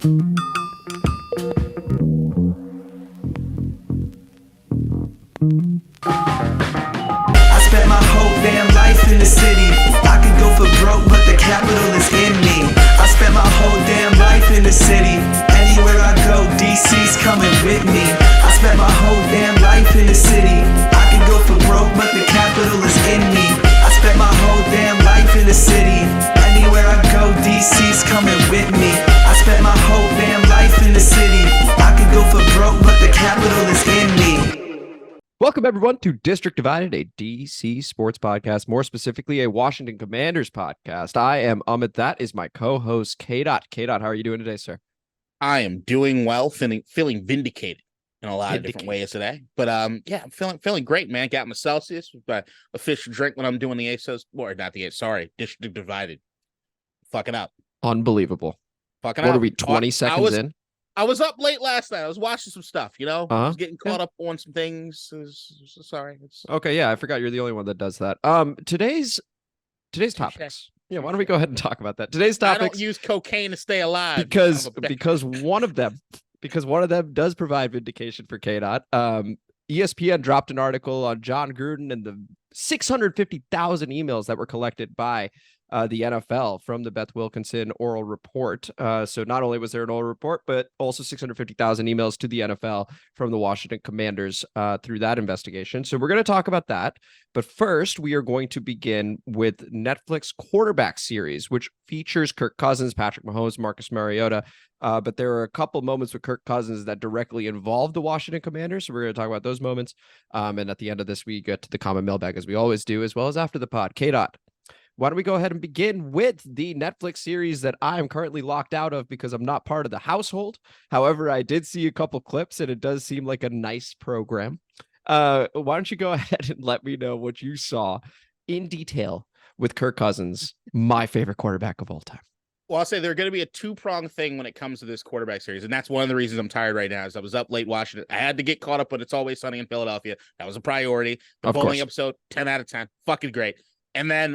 I spent my whole damn life in the city. I could go for broke, but the capital is in me. I spent my whole damn life in the city. Anywhere I go, DC's coming with me. I spent my whole damn life in the city. I could go for broke, but the capital is in me. I spent my whole damn life in the city. Anywhere I go, DC's coming with me. I spent my whole damn life in the city. I could go for broke, but the capital is in me. Welcome, everyone, to District Divided, a DC sports podcast, more specifically a Washington Commanders podcast. I am Amit. That is my co-host, KDot. KDot, how are you doing today, sir? I am doing well, feeling vindicated in a lot of different ways today. But yeah, I'm feeling great, man. Got my Celsius, my official drink when I'm doing the ASOS, or not the ASOS, sorry, District Divided. Fucking up. Unbelievable. Fucking what up. Are we 20 seconds in? I was up late last night. I was watching some stuff, you know? I was getting caught up on some things. Sorry. Okay, yeah, I forgot you're the only one that does that. Today's topics. Yeah, why don't we go ahead and talk about that? Today's topics. I don't use cocaine to stay alive. Because one of them does provide vindication for KDOT. ESPN dropped an article on John Gruden and the 650,000 emails that were collected by the NFL from the Beth Wilkinson oral report. So not only was there an oral report, but also 650,000 emails to the NFL from the Washington Commanders through that investigation. So we're going to talk about that. But first, we are going to begin with Netflix quarterback series, which features Kirk Cousins, Patrick Mahomes, Marcus Mariota. But there are a couple moments with Kirk Cousins that directly involve the Washington Commanders. So we're going to talk about those moments. And at the end of this, we get to the Comment Mailbag, as we always do, as well as after the pod. KDot. Why don't we go ahead and begin with the Netflix series that I am currently locked out of because I'm not part of the household. However, I did see a couple clips and it does seem like a nice program. Why don't you go ahead and let me know what you saw in detail with Kirk Cousins, my favorite quarterback of all time. Well, I'll say they're going to be a two-pronged thing when it comes to this quarterback series, and that's one of the reasons I'm tired right now is I was up late watching it. I had to get caught up on It's Always Sunny in Philadelphia. That was a priority. The bowling episode, 10 out of 10. Fucking great. And then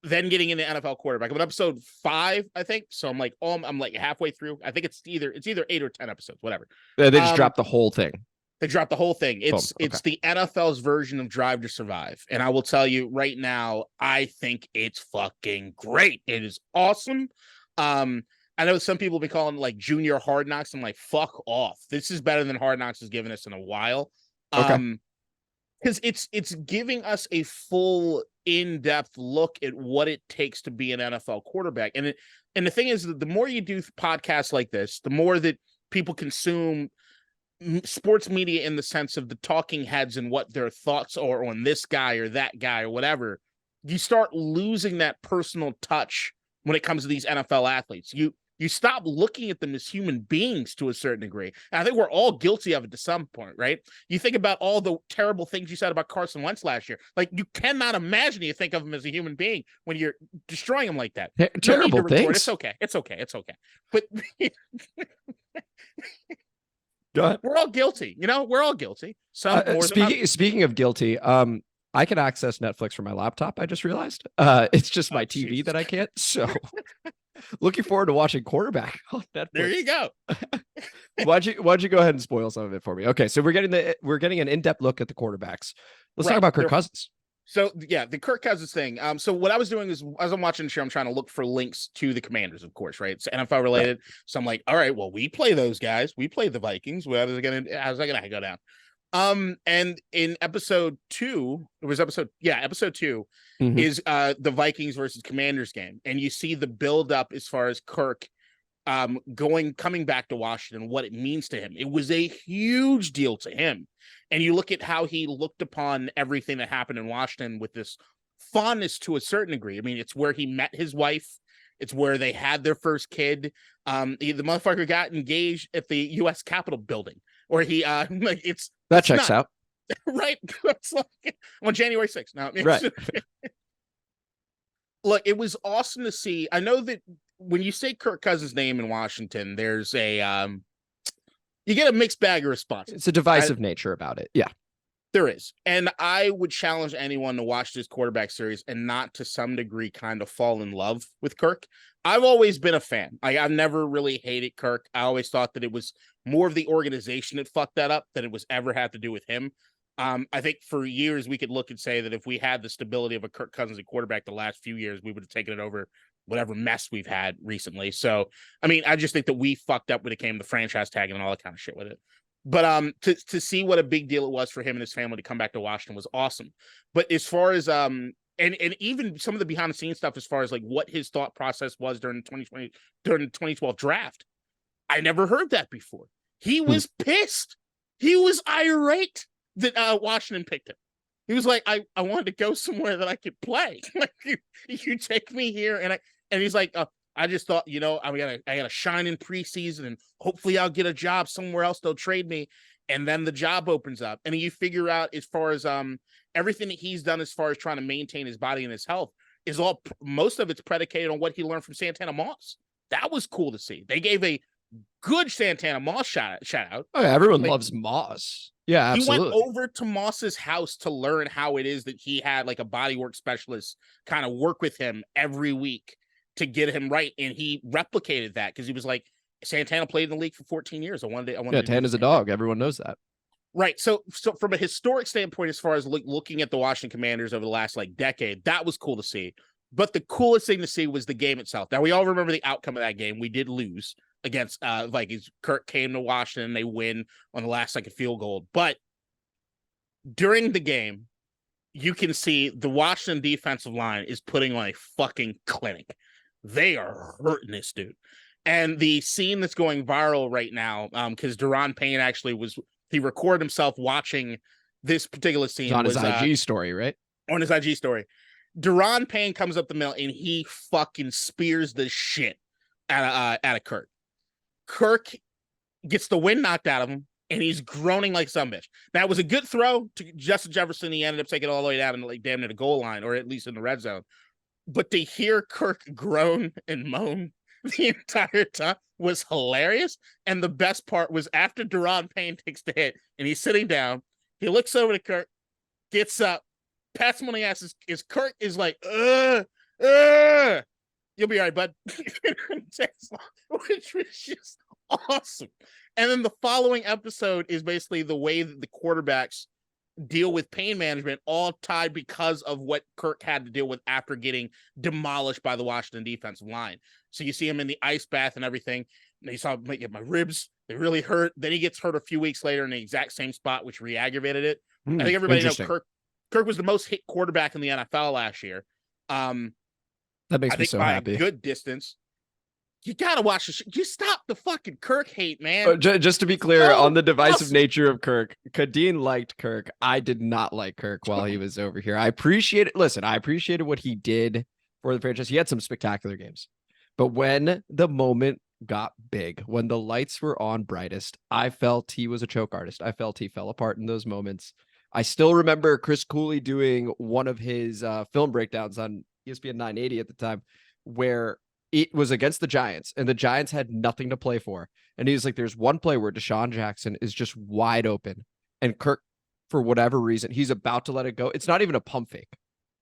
getting into NFL quarterback. I'm on episode 5, I think. So I'm like, I'm like halfway through. I think it's either 8 or 10 episodes, whatever. They just dropped the whole thing. They dropped the whole thing. It's the NFL's version of Drive to Survive. And I will tell you right now, I think it's fucking great. It is awesome. I know some people be calling it like junior Hard Knocks. I'm like, fuck off. This is better than Hard Knocks has given us in a while. Because it's giving us a full in-depth look at what it takes to be an NFL quarterback. And the thing is that the more you do podcasts like this, the more that people consume sports media in the sense of the talking heads and what their thoughts are on this guy or that guy or whatever, you start losing that personal touch when it comes to these NFL athletes. You stop looking at them as human beings to a certain degree. And I think we're all guilty of it to some point, right? You think about all the terrible things you said about Carson Wentz last year. Like, you cannot imagine you think of him as a human being when you're destroying him like that. Terrible things. It's okay. But go ahead. We're all guilty. You know, we're all guilty. Speaking of guilty, I can access Netflix from my laptop. I just realized it's just my TV that I can't. So looking forward to watching quarterback on Netflix. There you go. Why'd you go ahead and spoil some of it for me? Okay, so we're getting an in-depth look at the quarterbacks. Let's talk about Kirk Cousins. So yeah, the Kirk Cousins thing. So what I was doing is, as I'm watching the show, I'm trying to look for links to the Commanders, of course, right? It's NFL related. Right. So I'm like, all right, well, we play those guys. We play the Vikings. How's that gonna go down? And in episode 2, episode 2 is the Vikings versus Commanders game. And you see the build up as far as Kirk coming back to Washington, what it means to him. It was a huge deal to him. And you look at how he looked upon everything that happened in Washington with this fondness to a certain degree. I mean, it's where he met his wife. It's where they had their first kid. The motherfucker got engaged at the U.S. Capitol building, or that checks out. Right. It's like on January 6th. Now, right. Look, it was awesome to see. I know that when you say Kirk Cousins' name in Washington, there's you get a mixed bag of responses. It's a divisive nature about it. Yeah. There is. And I would challenge anyone to watch this quarterback series and not to some degree kind of fall in love with Kirk. I've always been a fan. I've never really hated Kirk. I always thought that it was more of the organization that fucked that up than it was ever had to do with him. I think for years we could look and say that if we had the stability of a Kirk Cousins at quarterback the last few years, we would have taken it over whatever mess we've had recently. So, I mean, I just think that we fucked up when it came to franchise tagging and all that kind of shit with it. But to see what a big deal it was for him and his family to come back to Washington was awesome. But as far as and even some of the behind the scenes stuff as far as like what his thought process was during the 2012 draft, I never heard that before. He was pissed. He was irate that Washington picked him. He was like, I wanted to go somewhere that I could play. Like you take me here, and he's like, I just thought, I got to shine in preseason, and hopefully I'll get a job somewhere else. They'll trade me, and then the job opens up, and you figure out as far as everything that he's done as far as trying to maintain his body and his health is most of it's predicated on what he learned from Santana Moss. That was cool to see. They gave a good Santana Moss shout out. Oh, yeah, everyone loves Moss. Yeah, absolutely. He went over to Moss's house to learn how it is that he had like a bodywork specialist kind of work with him every week to get him right. And he replicated that because he was like, Santana played in the league for 14 years. I wanted Tana's a dog. Everyone knows that. Right. So from a historic standpoint, as far as looking at the Washington Commanders over the last decade, that was cool to see. But the coolest thing to see was the game itself. Now, we all remember the outcome of that game. We did lose against Vikings. Kirk came to Washington. They win on the last second field goal. But during the game, you can see the Washington defensive line is putting on a fucking clinic. They are hurting this dude. And the scene that's going viral right now, because Daron Payne actually he recorded himself watching this particular scene. On his IG story, right? On his IG story. Daron Payne comes up the middle and he fucking spears the shit out of Kirk. Kirk gets the wind knocked out of him, and he's groaning like some bitch. That was a good throw to Justin Jefferson. He ended up taking it all the way down and like damn near the goal line, or at least in the red zone. But to hear Kirk groan and moan the entire time was hilarious. And the best part was after Daron Payne takes the hit and he's sitting down, he looks over to Kirk, gets up, pats him on the ass. Is Kirk is like, you'll be all right, bud. Which was just awesome. And then the following episode is basically the way that the quarterbacks deal with pain management, all tied because of what Kirk had to deal with after getting demolished by the Washington defensive line. So you see him in the ice bath and everything. And he saw my ribs, they really hurt. Then he gets hurt a few weeks later in the exact same spot, which re-aggravated it. I think everybody knows Kirk was the most hit quarterback in the NFL last year. That makes me so by happy. A good distance. You gotta watch the You stop the fucking Kirk hate, man. Just to be clear, on the divisive nature of Kirk, Kadeen liked Kirk. I did not like Kirk while he was over here. I appreciated what he did for the franchise. He had some spectacular games. But when the moment got big, when the lights were on brightest, I felt he was a choke artist. I felt he fell apart in those moments. I still remember Chris Cooley doing one of his film breakdowns on ESPN 980 at the time, where it was against the Giants, and the Giants had nothing to play for. And he was like, there's one play where Deshaun Jackson is just wide open, and Kirk, for whatever reason, he's about to let it go. It's not even a pump fake.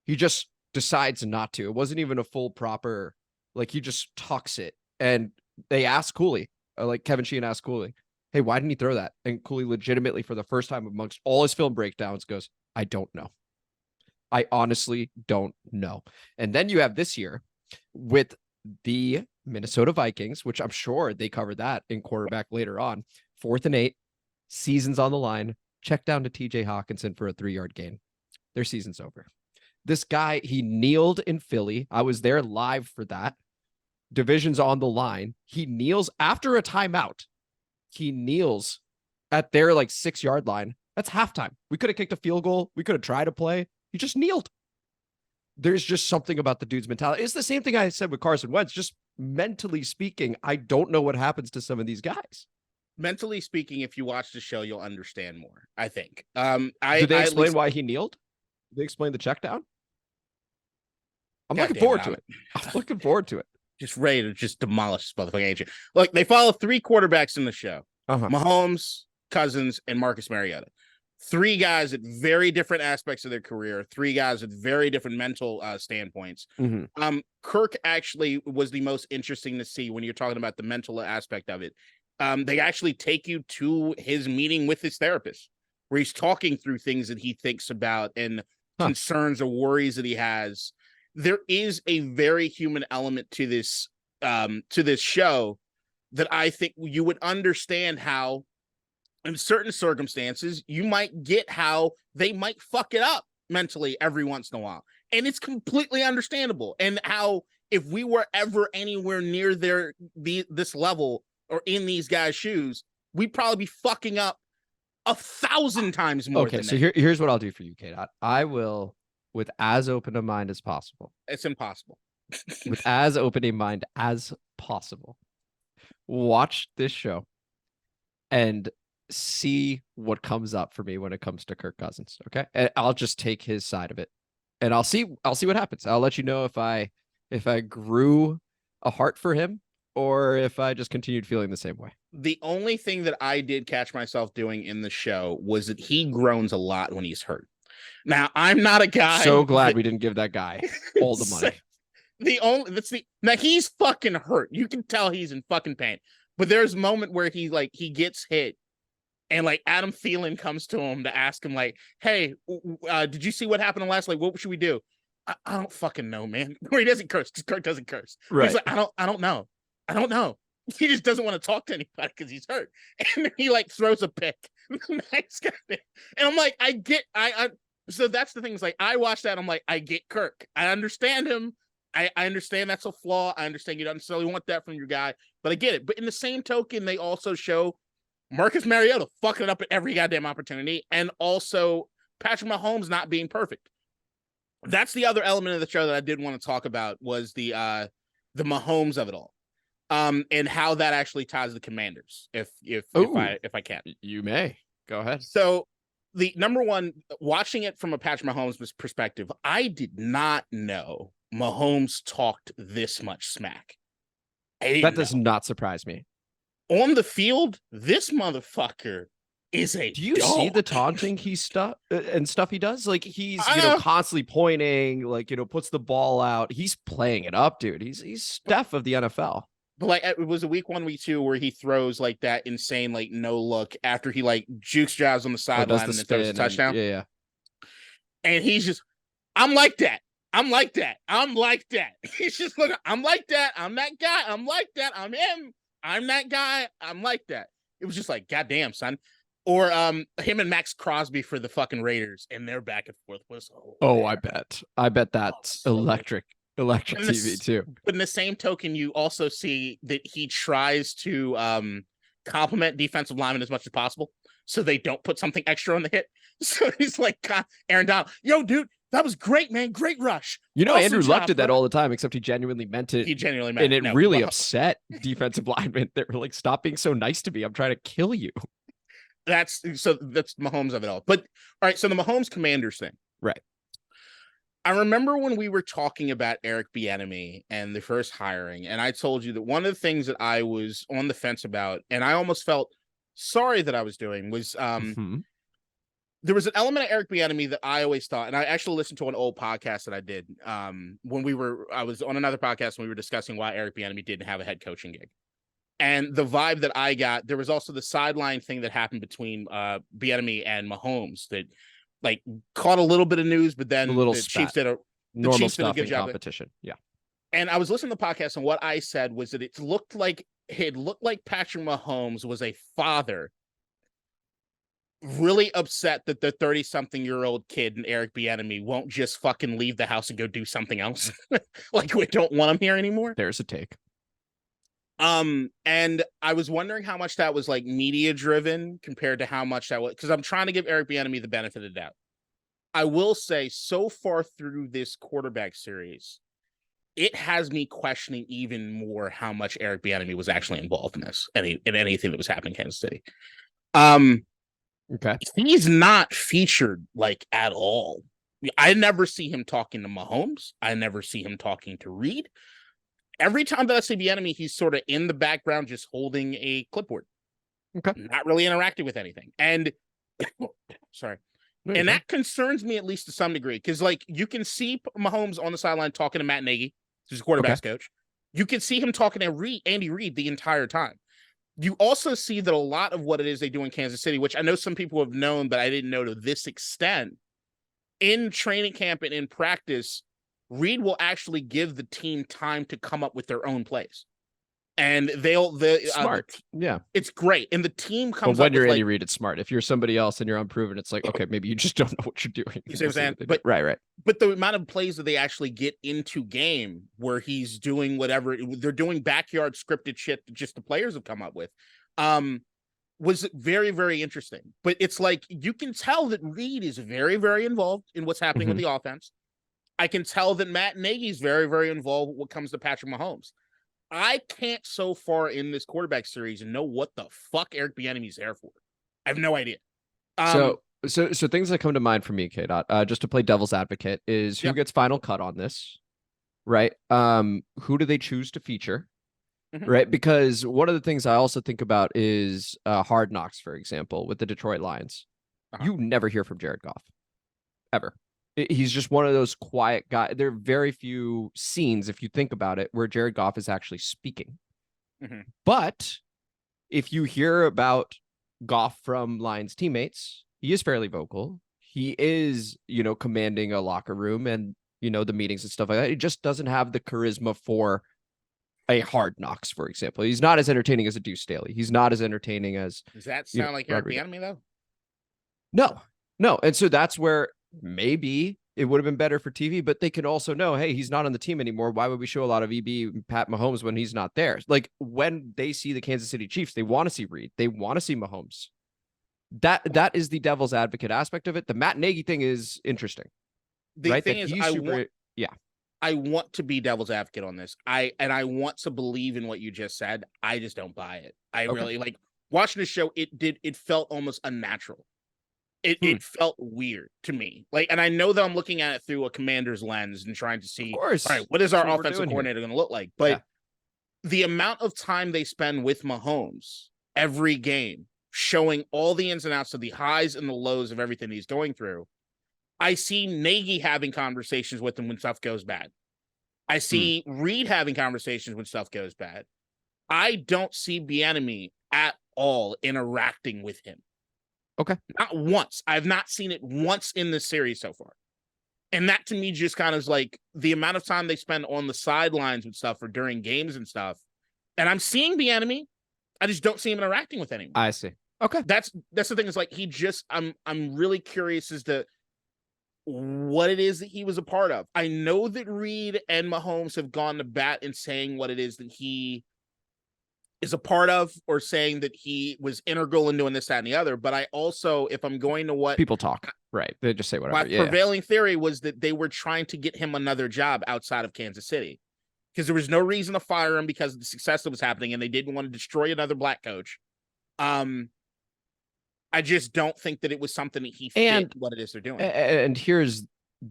He just decides not to. It wasn't even a full proper, like he just tucks it. And they asked Cooley, like Kevin Sheehan asked Cooley, hey, why didn't he throw that? And Cooley legitimately, for the first time amongst all his film breakdowns, goes, I don't know. I honestly don't know. And then you have this year with the Minnesota Vikings, which I'm sure they covered that in quarterback later on. 4th and 8, season's on the line. Check down to TJ Hawkinson for a 3-yard gain. Their season's over. This guy, he kneeled in Philly. I was there live for that. Division's on the line. He kneels after a timeout. He kneels at their 6-yard line. That's halftime. We could have kicked a field goal. We could have tried to play. He just kneeled. There's just something about the dude's mentality. It's the same thing I said with Carson Wentz. Just mentally speaking, I don't know what happens to some of these guys. Mentally speaking, if you watch the show, you'll understand more, I think. Do they explain why he kneeled? Do they explain the check down? I'm looking forward to it. I'm looking forward to it. Just ready to just demolish this motherfucking agent. Look, they follow 3 quarterbacks in the show. Mahomes, Cousins, and Marcus Mariota. three guys at very different aspects of their career, three guys with very different mental standpoints. Mm-hmm. Kirk actually was the most interesting to see when you're talking about the mental aspect of it. They actually take you to his meeting with his therapist, where he's talking through things that he thinks about and concerns or worries that he has. There is a very human element to this show that I think you would understand how, in certain circumstances, you might get how they might fuck it up mentally every once in a while. And it's completely understandable. And how if we were ever anywhere near this level or in these guys' shoes, we'd probably be fucking up 1,000 times more. Okay, so here's what I'll do for you, KDot. I will, with as open a mind as possible. It's impossible. With as open a mind as possible. Watch this show and see what comes up for me when it comes to Kirk Cousins. Okay. And I'll just take his side of it and I'll see what happens. I'll let you know if I grew a heart for him or if I just continued feeling the same way. The only thing that I did catch myself doing in the show was that he groans a lot when he's hurt. Now, I'm not a guy. So glad we didn't give that guy all the money. Now he's fucking hurt. You can tell he's in fucking pain. But there's a moment where he gets hit. And like Adam Thielen comes to him to ask him, like, hey, did you see what happened last? Like, what should we do? I don't fucking know, man. Or he doesn't curse because Kirk doesn't curse. Right. He's like, I don't know. He just doesn't want to talk to anybody because he's hurt. And he like throws a pick. Nice guy. And I'm like, so that's the thing. Is like, I watched that. I'm like, I get Kirk. I understand him. I understand that's a flaw. I understand you don't necessarily want that from your guy, but I get it. But in the same token, they also show Marcus Mariota fucking it up at every goddamn opportunity, and also Patrick Mahomes not being perfect. That's the other element of the show that I did want to talk about was the Mahomes of it all, and how that actually ties the Commanders. If I can, you may go ahead. So the number one, watching it from a Patrick Mahomes perspective, I did not know Mahomes talked this much smack. That does not surprise me. On the field, this motherfucker is a. Do you dog. see the taunting stuff he does? Like he's constantly pointing, like puts the ball out. He's playing it up, dude. He's Steph of the NFL. But like it was a week 1, week 2 where he throws like that insane like no look after he like jukes jabs on the sideline and then throws a touchdown. Yeah. And he's just, I'm like that. He's just looking, I'm like that. I'm that guy. I'm like that. I'm him. I'm that guy. I'm like that. It was just like, goddamn, son. Or him and Max Crosby for the fucking Raiders, and their back and forth was I bet that's so electric TV too. But in the same token, you also see that he tries to compliment defensive linemen as much as possible, so they don't put something extra on the hit. So he's like, Aaron Donald, yo, dude, that was great, man. Great rush. Awesome Andrew Luck did that all the time, except he genuinely meant it. And it really upset defensive linemen. They were like, stop being so nice to me. I'm trying to kill you. That's Mahomes of it all. But all right, so the Mahomes Commanders thing. Right. I remember when we were talking about Eric Bieniemy and the first hiring, and I told you that one of the things that I was on the fence about, and I almost felt sorry that I was doing, was there was an element of Eric Bieniemy that I always thought, and I actually listened to an old podcast that I did when I was on another podcast when we were discussing why Eric Bieniemy didn't have a head coaching gig. And the vibe that I got, there was also the sideline thing that happened between Bieniemy and Mahomes that like caught a little bit of news, but then the Chiefs did a good job. Competition. Yeah. And I was listening to the podcast, and what I said was that it looked like Patrick Mahomes was a father really upset that the 30-something-year-old kid and Eric Bieniemy won't just fucking leave the house and go do something else. Like we don't want him here anymore. There's a take. And I was wondering how much that was like media driven compared to how much that was, because I'm trying to give Eric Bieniemy the benefit of the doubt. I will say so far through this quarterback series, it has me questioning even more how much Eric Bieniemy was actually involved in this, in anything that was happening in Kansas City. Okay. He's not featured like at all. I never see him talking to Mahomes. I never see him talking to Reed. Every time that I see Bieniemy, he's sort of in the background, just holding a clipboard. Okay. Not really interacting with anything. And Sorry. No, And that concerns me at least to some degree, because like you can see Mahomes on the sideline talking to Matt Nagy, who's a quarterback's coach. You can see him talking to Andy Reid the entire time. You also see that a lot of what it is they do in Kansas City, which I know some people have known, but I didn't know to this extent, in training camp and in practice, Reid will actually give the team time to come up with their own plays. And they'll smart. Yeah. It's great. And the team comes but when up you're with Andy Reid, it's smart. If you're somebody else and you're unproven, it's like, okay, maybe you just don't know what you're doing. You see what I'm saying? But right. But the amount of plays that they actually get into game where he's doing whatever they're doing, backyard scripted shit that just the players have come up with, was very, very interesting. But it's like you can tell that Reid is very, very involved in what's happening with the offense. I can tell that Matt Nagy is very, very involved with what comes to Patrick Mahomes. I can't so far in this quarterback series and know what the fuck Eric Bieniemy's there for. I have no idea. So things that come to mind for me, KDot, just to play devil's advocate, is who gets final cut on this, right? Who do they choose to feature, right? Because one of the things I also think about is Hard Knocks, for example, with the Detroit Lions. You never hear from Jared Goff, ever. He's just one of those quiet guys. There are very few scenes, if you think about it, where Jared Goff is actually speaking. But if you hear about Goff from Lions teammates, he is fairly vocal. He is, commanding a locker room and, the meetings and stuff like that. He just doesn't have the charisma for a Hard Knocks, for example. He's not as entertaining as a Deuce Staley. He's not as entertaining as... Does that sound like Eric Bieniemy, though? No. And so that's where maybe it would have been better for TV, but they can also know, hey, he's not on the team anymore. Why would we show a lot of EB and Pat Mahomes when he's not there? Like when they see the Kansas City Chiefs, they want to see Reid. They want to see Mahomes. That is the devil's advocate aspect of it. The Matt Nagy thing is interesting. The thing is, I want to be devil's advocate on this. I want to believe in what you just said. I just don't buy it. I really like watching the show. It felt almost unnatural. It felt weird to me. Like, and I know that I'm looking at it through a Commander's lens and trying to see, all right, what is our offensive coordinator going to look like? But the amount of time they spend with Mahomes every game, showing all the ins and outs of the highs and the lows of everything he's going through, I see Nagy having conversations with him when stuff goes bad. I see Reid having conversations when stuff goes bad. I don't see Bieniemy at all interacting with him. Okay. Not once. I've not seen it once in this series so far. And that to me just kind of is like the amount of time they spend on the sidelines and stuff or during games and stuff. And I'm seeing Bieniemy. I just don't see him interacting with anyone. I see. Okay. That's the thing is like I'm really curious as to what it is that he was a part of. I know that Reid and Mahomes have gone to bat in saying what it is that he is a part of or saying that he was integral in doing this, that, and the other. But I also, if I'm going to what people talk, right? They just say whatever. My prevailing theory was that they were trying to get him another job outside of Kansas City because there was no reason to fire him because of the success that was happening and they didn't want to destroy another black coach. I just don't think that it was something that he fit what it is they're doing. And here's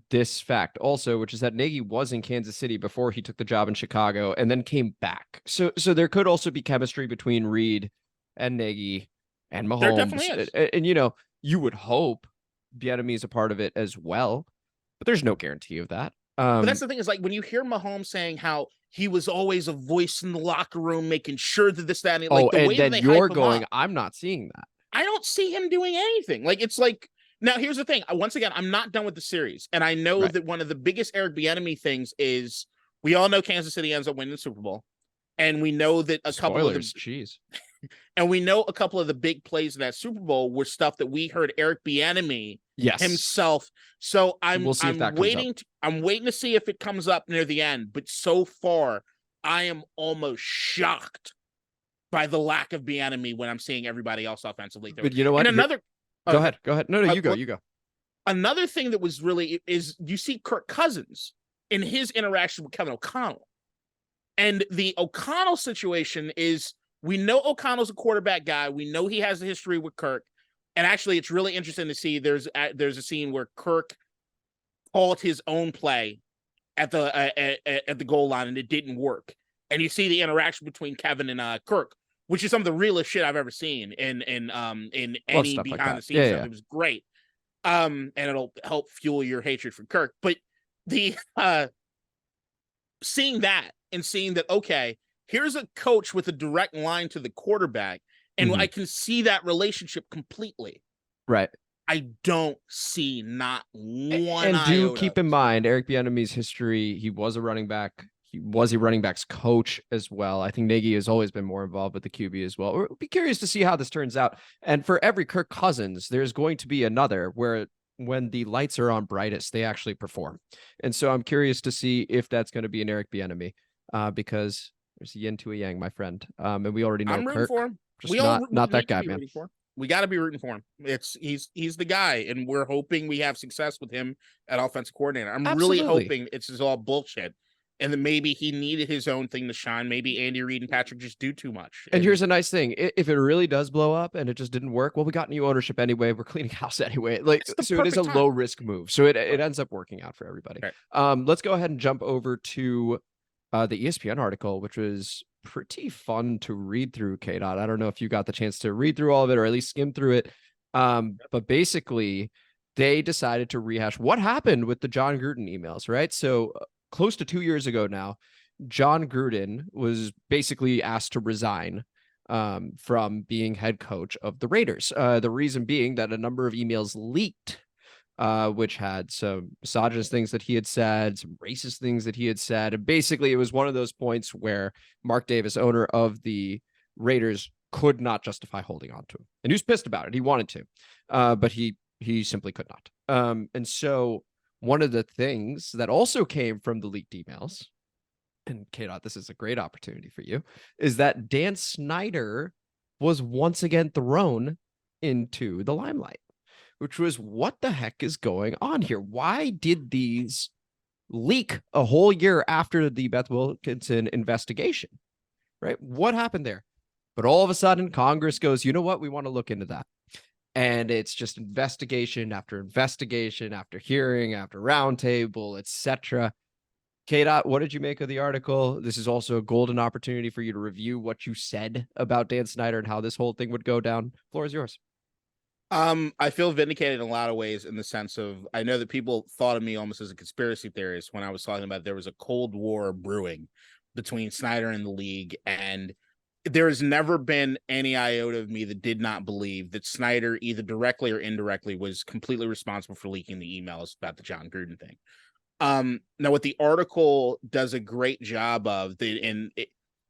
this fact also, which is that Nagy was in Kansas City before he took the job in Chicago and then came back. So there could also be chemistry between Reid and Nagy and Mahomes. There definitely is. And you would hope Bieniemy is a part of it as well, but there's no guarantee of that. But that's the thing is like when you hear Mahomes saying how he was always a voice in the locker room, making sure that this, that, and like the way then that they you're hype going, him up, I'm not seeing that. I don't see him doing anything. Like, it's like, now here's the thing. Once again, I'm not done with the series. And I know that one of the biggest Eric Bieniemy things is we all know Kansas City ends up winning the Super Bowl. And we know that and we know a couple of the big plays in that Super Bowl were stuff that we heard Eric Bieniemy himself. So I'm waiting to see if it comes up near the end. But so far, I am almost shocked by the lack of Bieniemy when I'm seeing everybody else offensively. But you know what? And another go ahead. No, you go. Another thing that was really is you see Kirk Cousins in his interaction with Kevin O'Connell. And the O'Connell situation is we know O'Connell's a quarterback guy. We know he has a history with Kirk. And actually, it's really interesting to see there's a scene where Kirk called his own play at the goal line and it didn't work. And you see the interaction between Kevin and Kirk, which is some of the realest shit I've ever seen in any behind the scenes stuff. It was great. And it'll help fuel your hatred for Kirk. But the seeing that and seeing that, okay, here's a coach with a direct line to the quarterback, and I can see that relationship completely. Right. I don't see not one. And do keep in mind Eric Bieniemy's history. He was a running back. He was a running backs coach as well. I think Nagy has always been more involved with the QB as well. We'll be curious to see how this turns out. And for every Kirk Cousins, there's going to be another where when the lights are on brightest, they actually perform. And so I'm curious to see if that's going to be an Eric Bieniemy, because there's a yin to a yang, my friend. And we already know I'm rooting for him. Just not that guy, man. We got to be rooting for him. He's the guy, and we're hoping we have success with him at offensive coordinator. I'm really hoping it's just all bullshit, and then maybe he needed his own thing to shine. Maybe Andy Reid and Patrick just do too much. And here's a nice thing: if it really does blow up and it just didn't work, well, we got new ownership anyway. We're cleaning house anyway. So it is a low risk move. So it ends up working out for everybody. Right. Let's go ahead and jump over to the ESPN article, which was pretty fun to read through, KDot. I don't know if you got the chance to read through all of it or at least skim through it. But basically, they decided to rehash what happened with the John Gruden emails, right? So close to 2 years ago now, John Gruden was basically asked to resign from being head coach of the Raiders. The reason being that a number of emails leaked, which had some misogynist things that he had said, some racist things that he had said. And basically, it was one of those points where Mark Davis, owner of the Raiders, could not justify holding on to him. And he was pissed about it. He wanted to, but he simply could not. And so one of the things that also came from the leaked emails, and KDot, this is a great opportunity for you, is that Dan Snyder was once again thrown into the limelight, which was what the heck is going on here? Why did these leak a whole year after the Beth Wilkinson investigation, right? What happened there? But all of a sudden, Congress goes, you know what? We want to look into that. And it's just investigation after hearing, after roundtable, etc. KDot, what did you make of the article? This is also a golden opportunity for you to review what you said about Dan Snyder and how this whole thing would go down. Floor is yours. I feel vindicated in a lot of ways, in the sense of, I know that people thought of me almost as a conspiracy theorist when I was talking about there was a Cold War brewing between Snyder and the league, and there has never been any iota of me that did not believe that Snyder, either directly or indirectly, was completely responsible for leaking the emails about the John Gruden thing. Now, what the article does a great job of,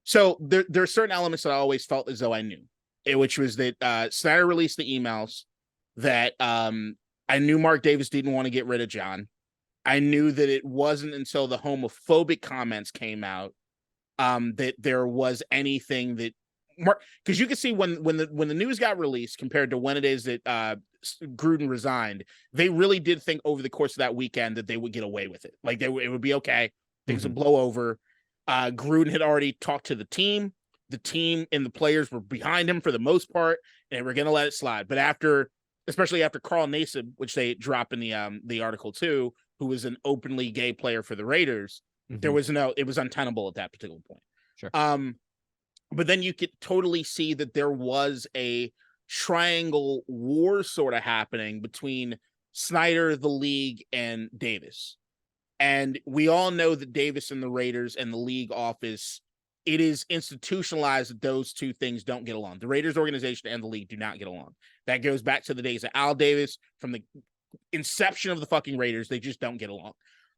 so there are certain elements that I always felt as though I knew, which was that Snyder released the emails, that I knew Mark Davis didn't want to get rid of John. I knew that it wasn't until the homophobic comments came out that there was anything that Mark, because you can see when the news got released compared to when it is that Gruden resigned, they really did think over the course of that weekend that they would get away with it. Like it would be okay. Things would blow over. Gruden had already talked to the team. The team and the players were behind him for the most part, and they were going to let it slide. But especially after Carl Nassib, which they drop in the article too, who was an openly gay player for the Raiders, it was untenable at that particular point. Sure. But then you could totally see that there was a triangle war sort of happening between Snyder, the league, and Davis. And we all know that Davis and the Raiders and the league office, it is institutionalized that those two things don't get along. The Raiders organization and the league do not get along. That goes back to the days of Al Davis, from the inception of the fucking Raiders. They just don't get along.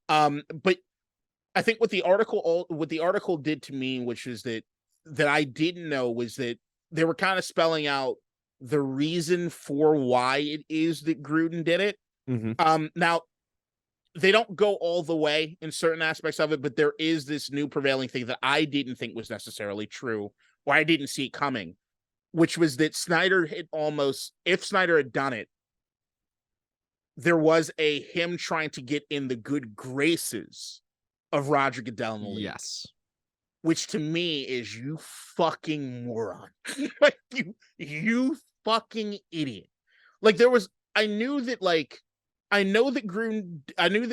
But I think what the article did to me, which is that I didn't know, was that they were kind of spelling out the reason for why it is that Gruden did it. Now, they don't go all the way in certain aspects of it, but there is this new prevailing thing that I didn't think was necessarily true, or I didn't see it coming, which was that Snyder had almost, if Snyder had done it, there was him trying to get in the good graces of Roger Goodell in the league. Yes. Which to me is, you fucking moron. Like, you fucking idiot. Like, I knew that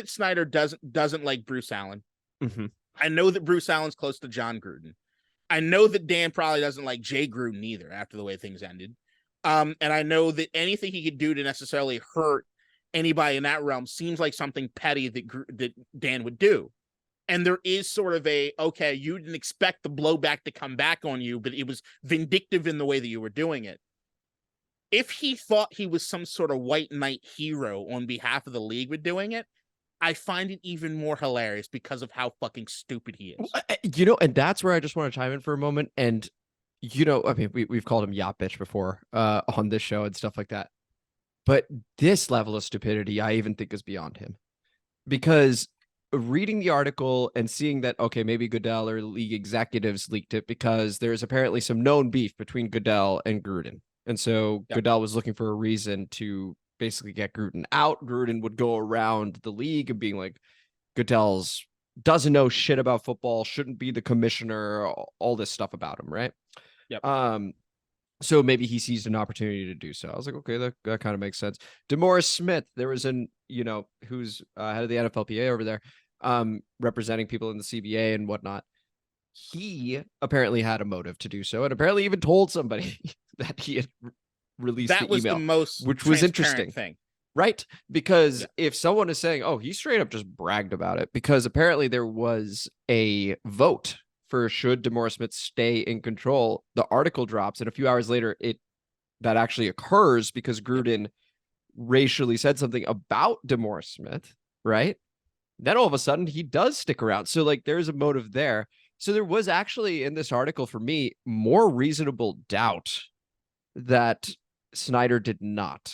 Snyder doesn't like Bruce Allen. I know that Bruce Allen's close to John Gruden. I know that Dan probably doesn't like Jay Gruden either after the way things ended. And I know that anything he could do to necessarily hurt anybody in that realm seems like something petty that Dan would do. And there is sort of okay, you didn't expect the blowback to come back on you, but it was vindictive in the way that you were doing it. If he thought he was some sort of white knight hero on behalf of the league with doing it, I find it even more hilarious because of how fucking stupid he is. And that's where I just want to chime in for a moment. And, I mean, we've called him yacht bitch before on this show and stuff like that. But this level of stupidity, I even think is beyond him. Because reading the article and seeing that, okay, maybe Goodell or league executives leaked it because there's apparently some known beef between Goodell and Gruden. And so Goodell was looking for a reason to basically get Gruden out. Gruden would go around the league and being like, Goodell's doesn't know shit about football, shouldn't be the commissioner, all this stuff about him, right? Yep. So maybe he seized an opportunity to do so. I was like, okay, that kind of makes sense. DeMaurice Smith, there was who's head of the NFLPA over there, representing people in the CBA and whatnot. He apparently had a motive to do so, and apparently even told somebody that he had released that the was email, the most which was interesting thing, right? Because if someone is saying, "Oh, he straight up just bragged about it," because apparently there was a vote for should DeMaurice Smith stay in control, the article drops, and a few hours later, that actually occurs because Gruden racially said something about DeMaurice Smith, right? Then all of a sudden he does stick around. So like there's a motive there. So there was actually in this article for me more reasonable doubt that Snyder did not,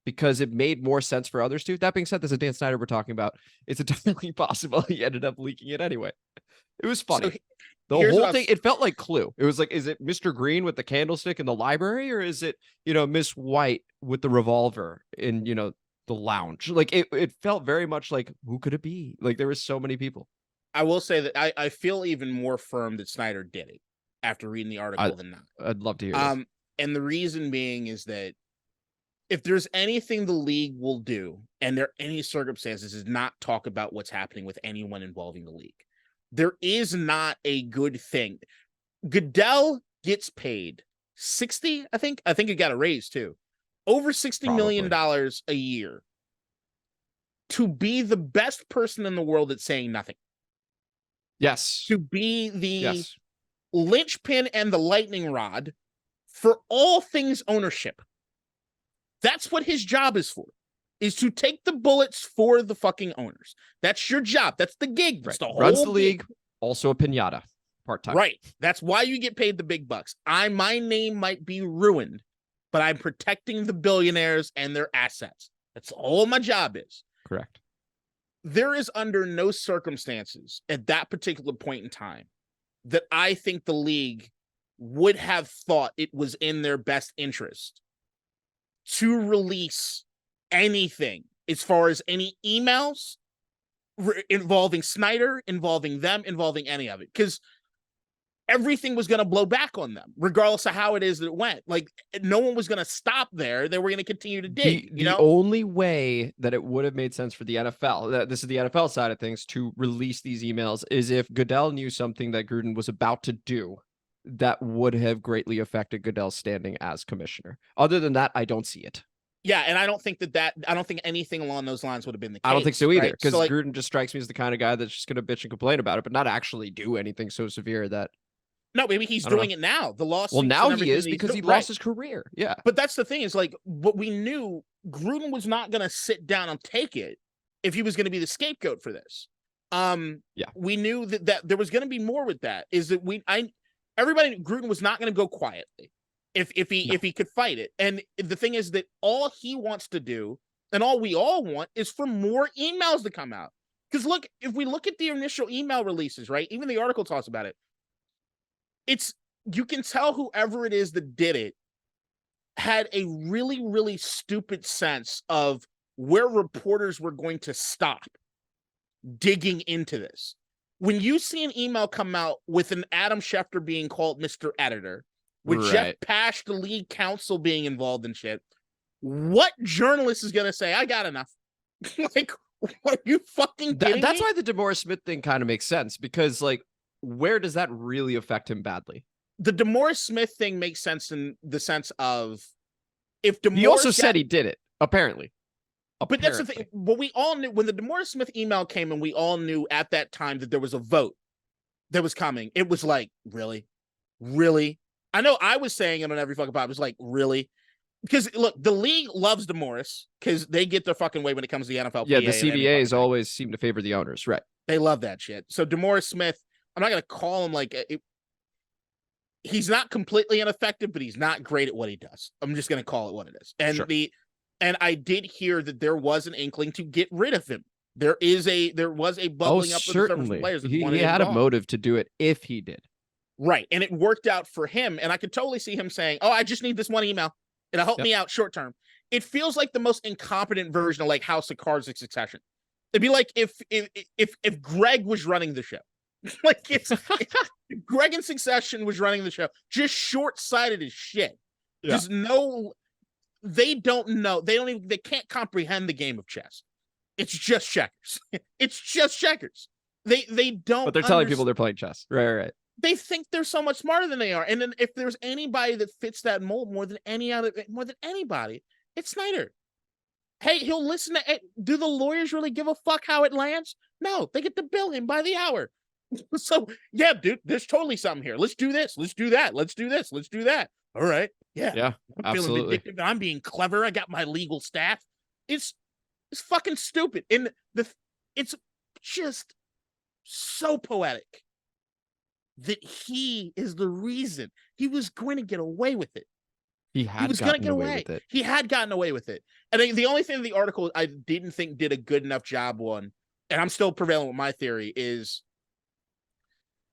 because it made more sense for others to. That being said, this is Dan Snyder we're talking about. It's entirely possible he ended up leaking it anyway. It was funny. So the whole thing, it felt like Clue. It was like, is it Mr. Green with the candlestick in the library, or is it, Miss White with the revolver in, the lounge? Like it felt very much like, who could it be? Like there were so many people. I will say that I feel even more firm that Snyder did it after reading the article than not. I'd love to hear this. And the reason being is that if there's anything the league will do, and there are any circumstances, is not talk about what's happening with anyone involving the league. There is not a good thing. Goodell gets paid 60, I think he got a raise too. Over $60 million a year to be the best person in the world at saying nothing. Yes. To be the linchpin and the lightning rod for all things ownership. That's what his job is for, is to take the bullets for the fucking owners. That's your job. That's the gig. That's the whole runs the league. Also a piñata, part-time. Right. That's why you get paid the big bucks. My name might be ruined, but I'm protecting the billionaires and their assets. That's all my job is. Correct. There is under no circumstances at that particular point in time that I think the league would have thought it was in their best interest to release anything as far as any emails involving Snyder, involving them, involving any of it. Because everything was going to blow back on them, regardless of how it is that it went. Like, no one was going to stop there. They were going to continue to dig. The only way that it would have made sense for the NFL, this is the NFL side of things, to release these emails is if Goodell knew something that Gruden was about to do that would have greatly affected Goodell's standing as commissioner. Other than that, I don't see it. Yeah, and I don't think I don't think anything along those lines would have been the case. I don't think so either, because right? So, Gruden just strikes me as the kind of guy that's just going to bitch and complain about it, but not actually do anything so severe that. No, maybe he's doing it now. The lawsuits. Well, now he is because he lost his career. Yeah. But that's the thing is like what we knew, Gruden was not going to sit down and take it if he was going to be the scapegoat for this. We knew that there was going to be more with that. Is that everybody knew Gruden was not going to go quietly if he could fight it. And the thing is that all he wants to do, and all we all want, is for more emails to come out. Because look, if we look at the initial email releases, right? Even the article talks about it. You can tell whoever it is that did it had a really, really stupid sense of where reporters were going to stop digging into this. When you see an email come out with an Adam Schefter being called Mr. Editor, with Jeff Pash, the league counsel, being involved in shit, what journalist is going to say, I got enough? Like, are you fucking kidding me? That's why the DeMaurice Smith thing kind of makes sense, because like, where does that really affect him badly? The DeMaurice Smith thing makes sense in the sense of if DeMaurice... He also said he did it, apparently. But that's the thing. But we all knew when the DeMaurice Smith email came, and we all knew at that time that there was a vote that was coming. It was like, really? I know I was saying it on every fucking pod. It was like, really? Because look, the league loves DeMaurice because they get their fucking way when it comes to the NFL. Yeah, the CBAs always seem to favor the owners, right? They love that shit. So DeMaurice Smith, I'm not going to call him like he's not completely ineffective, but he's not great at what he does. I'm just going to call it what it is. And sure. And I did hear that there was an inkling to get rid of him. There was a bubbling up with several players. He had a motive to do it if he did. Right. And it worked out for him. And I could totally see him saying, oh, I just need this one email. It'll help me out short term. It feels like the most incompetent version of like House of Cards in Succession. It'd be like if Greg was running the show. Like if Greg in Succession was running the show, just short-sighted as shit. Yeah. Just they don't know. They can't comprehend the game of chess. It's just checkers. It's just checkers. They don't. But they're telling people they're playing chess. Right. They think they're so much smarter than they are. And then if there's anybody that fits that mold more than anybody, it's Snyder. Hey, he'll listen to it. Do the lawyers really give a fuck how it lands? No, they get to bill him by the hour. So yeah, dude, there's totally something here. Let's do this. Let's do that. Let's do this. Let's do that. All right. Yeah. I'm absolutely. Feeling vindictive. I'm being clever. I got my legal staff. It's fucking stupid. And it's just so poetic that he is the reason he was going to get away with it. He was going to get away with it. He had gotten away with it. And the only thing in the article I didn't think did a good enough job on, and I'm still prevailing with my theory, is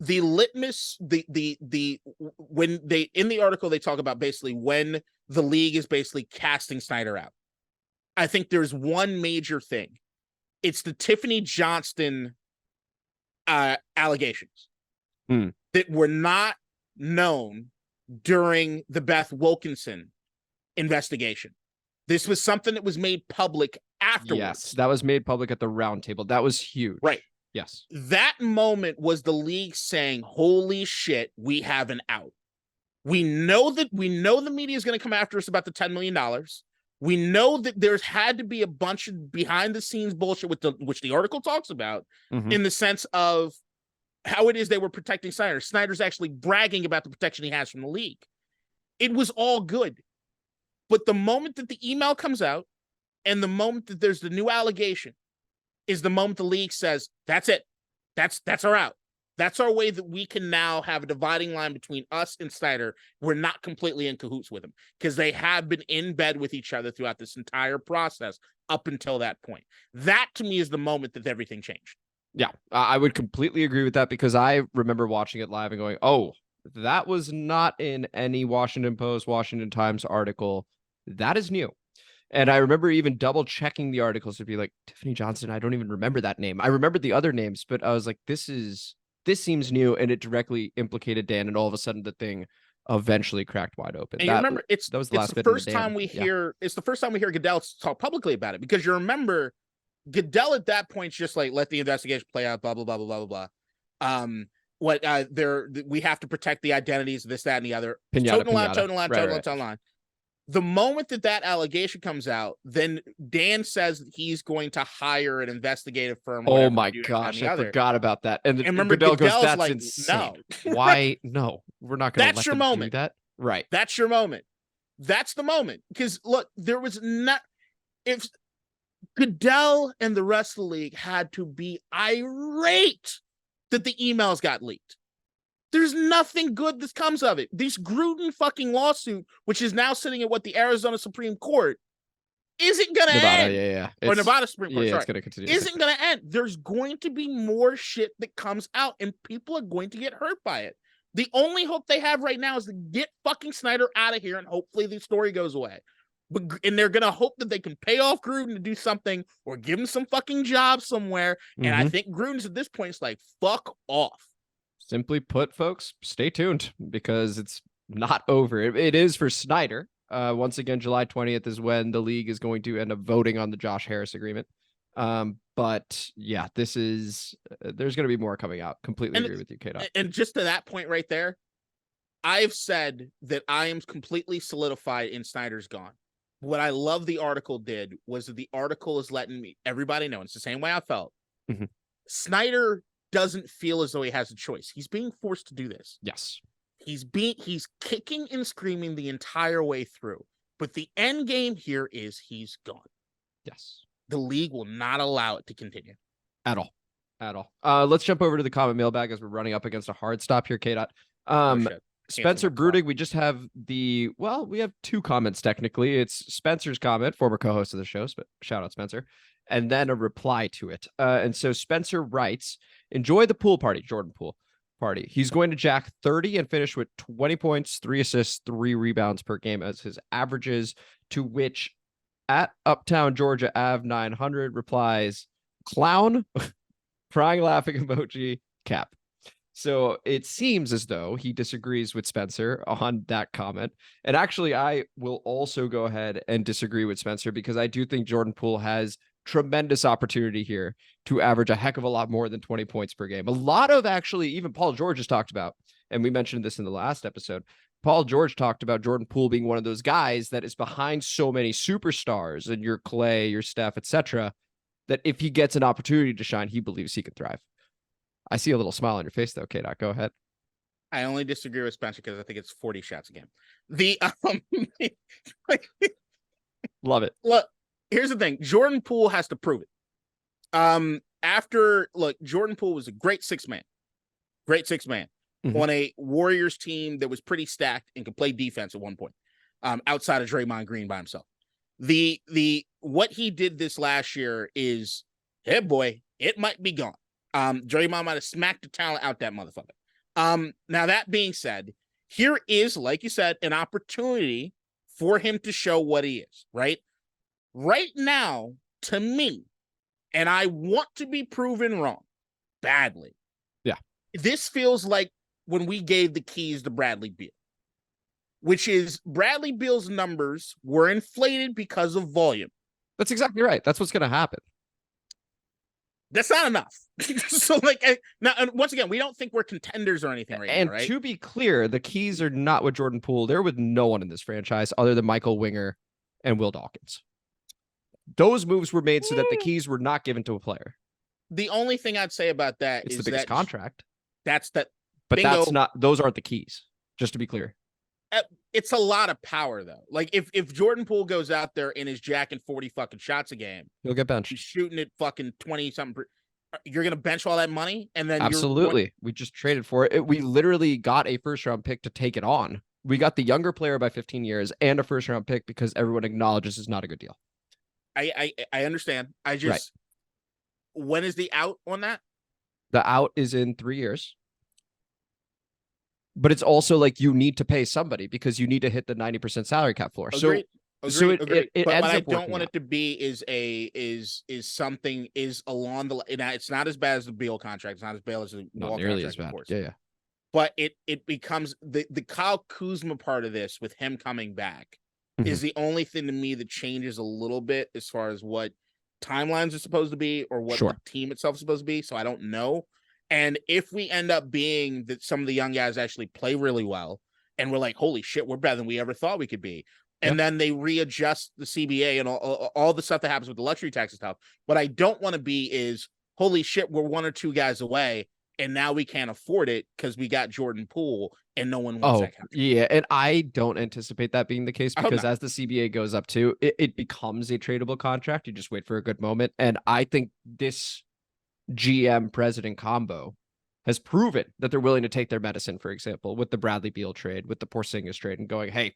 the litmus, when they, in the article, they talk about basically when the league is basically casting Snyder out. I think there's one major thing. It's the Tiffany Johnston allegations that were not known during the Beth Wilkinson investigation. This was something that was made public afterwards. Yes, that was made public at the round table. That was huge. Right. Yes. That moment was the league saying, holy shit, we have an out. We know the media is going to come after us about the $10 million. We know that there's had to be a bunch of behind the scenes bullshit which the article talks about in the sense of how it is they were protecting Snyder. Snyder's actually bragging about the protection he has from the league. It was all good. But the moment that the email comes out and the moment that there's the new allegation is the moment the league says, that's it. That's our out. That's our way that we can now have a dividing line between us and Snyder. We're not completely in cahoots with him because they have been in bed with each other throughout this entire process up until that point. That to me is the moment that everything changed. Yeah, I would completely agree with that because I remember watching it live and going, oh, that was not in any Washington Post, Washington Times article. That is new. And I remember even double checking the articles to be like, Tiffany Johnston, I don't even remember that name. I remembered the other names, but I was like, this seems new. And it directly implicated Dan. And all of a sudden the thing eventually cracked wide open. And you remember, it's the first time we hear Goodell talk publicly about it, because you remember Goodell at that point just like let the investigation play out, blah, blah, blah, blah, blah, blah. We have to protect the identities of this, that, and the other. Total line. The moment that allegation comes out, then Dan says that he's going to hire an investigative firm. Oh my gosh, I forgot about that. And remember, Goodell goes, "That's like, insane. No. Why? No, we're not going to let them do that." Right. That's your moment. That's the moment. Because look, there was not. If Goodell and the rest of the league had to be irate that the emails got leaked. There's nothing good that comes of it. This Gruden fucking lawsuit, which is now sitting at the Arizona Supreme Court, isn't going to end. Yeah. Or Nevada Supreme Court, it's going to continue. Isn't going to end. There's going to be more shit that comes out, and people are going to get hurt by it. The only hope they have right now is to get fucking Snyder out of here, and hopefully the story goes away. And they're going to hope that they can pay off Gruden to do something or give him some fucking job somewhere. And I think Gruden's at this point is like, fuck off. Simply put, folks, stay tuned because it's not over. It is for Snyder. Once again, July 20th is when the league is going to end up voting on the Josh Harris agreement. But yeah, this is there's going to be more coming out. Completely agree with you, KDot. And just to that point right there, I've said that I am completely solidified in Snyder's gone. What I love the article did was that the article is letting everybody know. It's the same way I felt. Mm-hmm. Snyder doesn't feel as though he has a choice. He's being forced to do this. Yes. He's kicking and screaming the entire way through. But the end game here is he's gone. Yes. The league will not allow it to continue. At all. Let's jump over to the comment mailbag as we're running up against a hard stop here, KDot. Spencer Bruttig, we just have we have two comments technically. It's Spencer's comment, former co-host of the show, shout out Spencer, and then a reply to it. And so Spencer writes, enjoy the pool party, Jordan Poole party. He's going to jack 30 and finish with 20 points, 3 assists, 3 rebounds per game as his averages, to which at Uptown Georgia Ave 900 replies, clown, crying laughing emoji, cap. So it seems as though he disagrees with Spencer on that comment. And actually, I will also go ahead and disagree with Spencer because I do think Jordan Poole has tremendous opportunity here to average a heck of a lot more than 20 points per game. A lot of actually, even Paul George has talked about, and we mentioned this in the last episode, Paul George talked about Jordan Poole being one of those guys that is behind so many superstars and your Clay, your Steph, etc., that if he gets an opportunity to shine, he believes he can thrive. I see a little smile on your face, though, KDot. Go ahead. I only disagree with Spencer because I think it's 40 shots a game. The Love it. Look, here's the thing. Jordan Poole has to prove it. Jordan Poole was a great six man on a Warriors team that was pretty stacked and could play defense at one point, outside of Draymond Green by himself. What he did this last year is, hey boy, it might be gone. Draymond might have smacked the talent out that motherfucker. Now that being said, here is, like you said, an opportunity for him to show what he is, right? Right now, to me, and I want to be proven wrong badly. Yeah. This feels like when we gave the keys to Bradley Beal, which is Bradley Beal's numbers were inflated because of volume. That's exactly right. That's what's going to happen. That's not enough. So, now, and once again, we don't think we're contenders or anything right now, right? And to be clear, the keys are not with Jordan Poole. They're with no one in this franchise other than Michael Winger and Will Dawkins. Those moves were made so that the keys were not given to a player. The only thing I'd say about that is the biggest contract. But bingo. That's not. Those aren't the keys. Just to be clear. It's a lot of power, though. Like, if Jordan Poole goes out there and is jacking 40 fucking shots a game, he'll get benched. He's shooting at fucking 20-something. You're going to bench all that money? And then absolutely. We just traded for it. We literally got a first-round pick to take it on. We got the younger player by 15 years and a first-round pick because everyone acknowledges it's not a good deal. I understand. I just... Right. When is the out on that? The out is in 3 years. But it's also like you need to pay somebody because you need to hit the 90% salary cap floor. Agreed. So it but ends what I up don't want out. it to be is something is along the. It's not as bad as the Beal contract. It's not as bad as the not nearly as bad. Yeah. But it becomes the Kyle Kuzma part of this with him coming back is the only thing to me that changes a little bit as far as what timelines are supposed to be or what the team itself is supposed to be. So I don't know. And if we end up being that some of the young guys actually play really well and we're like, holy shit, we're better than we ever thought we could be. And then they readjust the CBA and all the stuff that happens with the luxury tax and stuff. What I don't want to be is, holy shit, we're 1 or 2 guys away and now we can't afford it because we got Jordan Poole and no one wants that contract. Yeah. And I don't anticipate that being the case because as the CBA goes up too, it becomes a tradable contract. You just wait for a good moment. And I think this GM president combo has proven that they're willing to take their medicine, for example, with the Bradley Beal trade, with the Porzingis trade, and going, hey,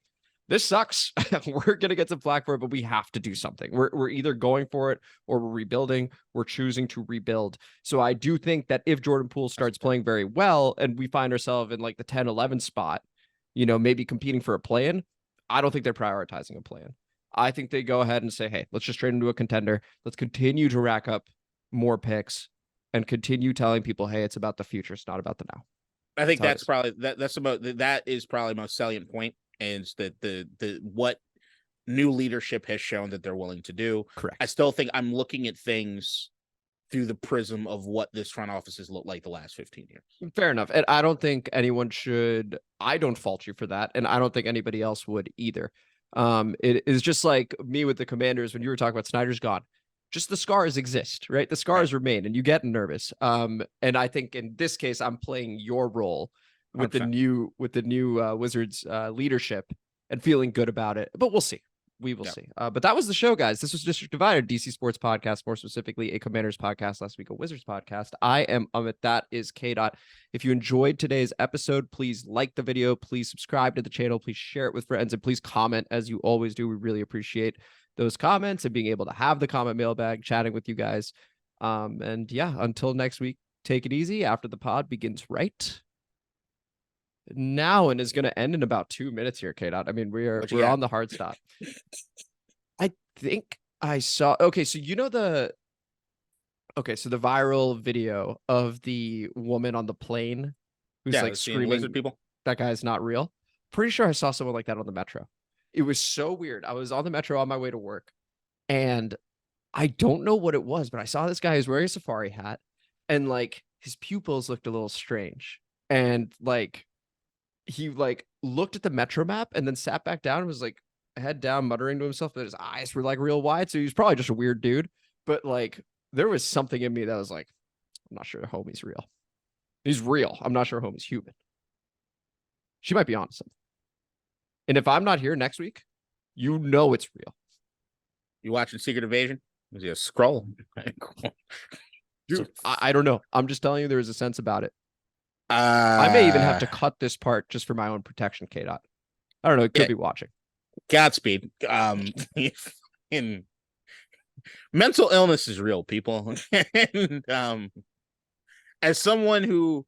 this sucks. We're going to get some flack for it, but we have to do something. We're either going for it or we're rebuilding. We're choosing to rebuild. So I do think that if Jordan Poole starts playing very well and we find ourselves in like the 10-11 spot, maybe competing for a play-in, I don't think they're prioritizing a play-in. I think they go ahead and say, hey, let's just trade into a contender. Let's continue to rack up more picks and continue telling people, hey, it's about the future. It's not about the now. I think that's probably that is probably the most salient point. And that what new leadership has shown that they're willing to do. Correct. I still think I'm looking at things through the prism of what this front office has looked like the last 15 years. Fair enough. And I don't think anyone should, I don't fault you for that. And I don't think anybody else would either. It is just like me with the Commanders when you were talking about Snyder's gone. Just the scars exist, right? The scars remain and you get nervous. And I think in this case, I'm playing your role with 100%. the new Wizards leadership and feeling good about it. But we'll see. We will see. But that was the show, guys. This was District Divided, DC Sports Podcast, more specifically a Commanders podcast, last week a Wizards podcast. I am Amit. That is KDot. If you enjoyed today's episode, please like the video. Please subscribe to the channel. Please share it with friends. And please comment as you always do. We really appreciate those comments and being able to have the comment mailbag, chatting with you guys. And yeah, until next week, take it easy after the pod begins right now and is going to end in about 2 minutes here, KDot. I mean, we're on the hard stop. I think I saw. Okay, so the viral video of the woman on the plane who's like screaming, lizard people. That guy's not real. Pretty sure I saw someone like that on the metro. It was so weird. I was on the metro on my way to work, and I don't know what it was, but I saw this guy who's wearing a safari hat, and like his pupils looked a little strange, and like he like looked at the metro map and then sat back down and was like head down, muttering to himself, that his eyes were like real wide. So he was probably just a weird dude, but like there was something in me that was like, I'm not sure homie's real. He's real. I'm not sure homie's human. She might be on something. And if I'm not here next week, you know it's real. You watching Secret Invasion? Was he a Skrull? Dude, I don't know. I'm just telling you there is a sense about it. I may even have to cut this part just for my own protection, KDot. I don't know. It could be watching. Godspeed. In mental illness is real, people. And, as someone who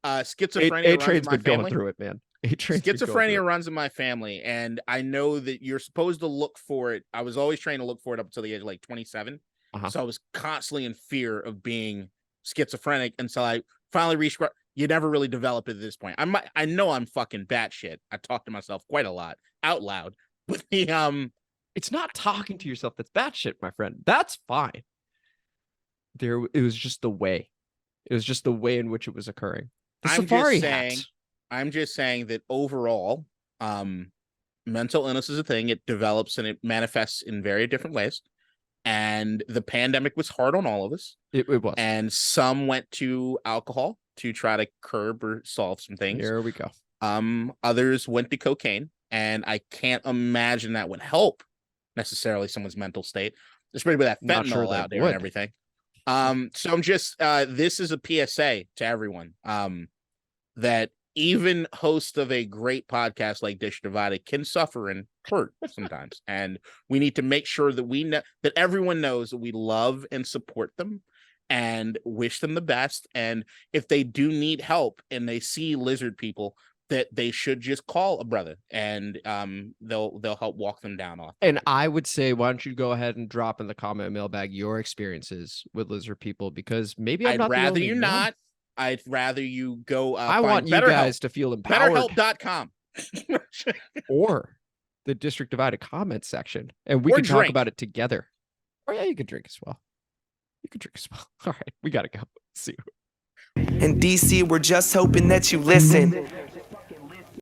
schizophrenia runs in my family, going through it, man. Schizophrenia runs in my family, and I know that you're supposed to look for it. I was always trying to look for it up until the age of like 27. So I was constantly in fear of being schizophrenic until I finally reached. You never really develop it at this point. I know I'm fucking batshit. I talk to myself quite a lot out loud, but it's not talking to yourself that's batshit, my friend. That's fine. It was just the way. It was just the way in which it was occurring. I'm just saying that overall, mental illness is a thing. It develops and it manifests in very different ways. And the pandemic was hard on all of us. It was. And some went to alcohol to try to curb or solve some things. Here we go. Others went to cocaine, and I can't imagine that would help necessarily someone's mental state, especially with that fentanyl out there and everything. So I'm just this is a PSA to everyone that even hosts of a great podcast like Dish Divided can suffer and hurt sometimes, and we need to make sure that we know that everyone knows that we love and support them and wish them the best. And if they do need help and they see lizard people, that they should just call a brother, and they'll help walk them down off. And I would say, why don't you go ahead and drop in the comment mailbag your experiences with lizard people, because maybe I'd rather you not. I'd rather you go. I want you guys to feel empowered. BetterHelp.com or the District Divided comment section, and we can talk about it together. Or yeah, you can drink as well. All right, we gotta go. See you. In DC, we're just hoping that you listen.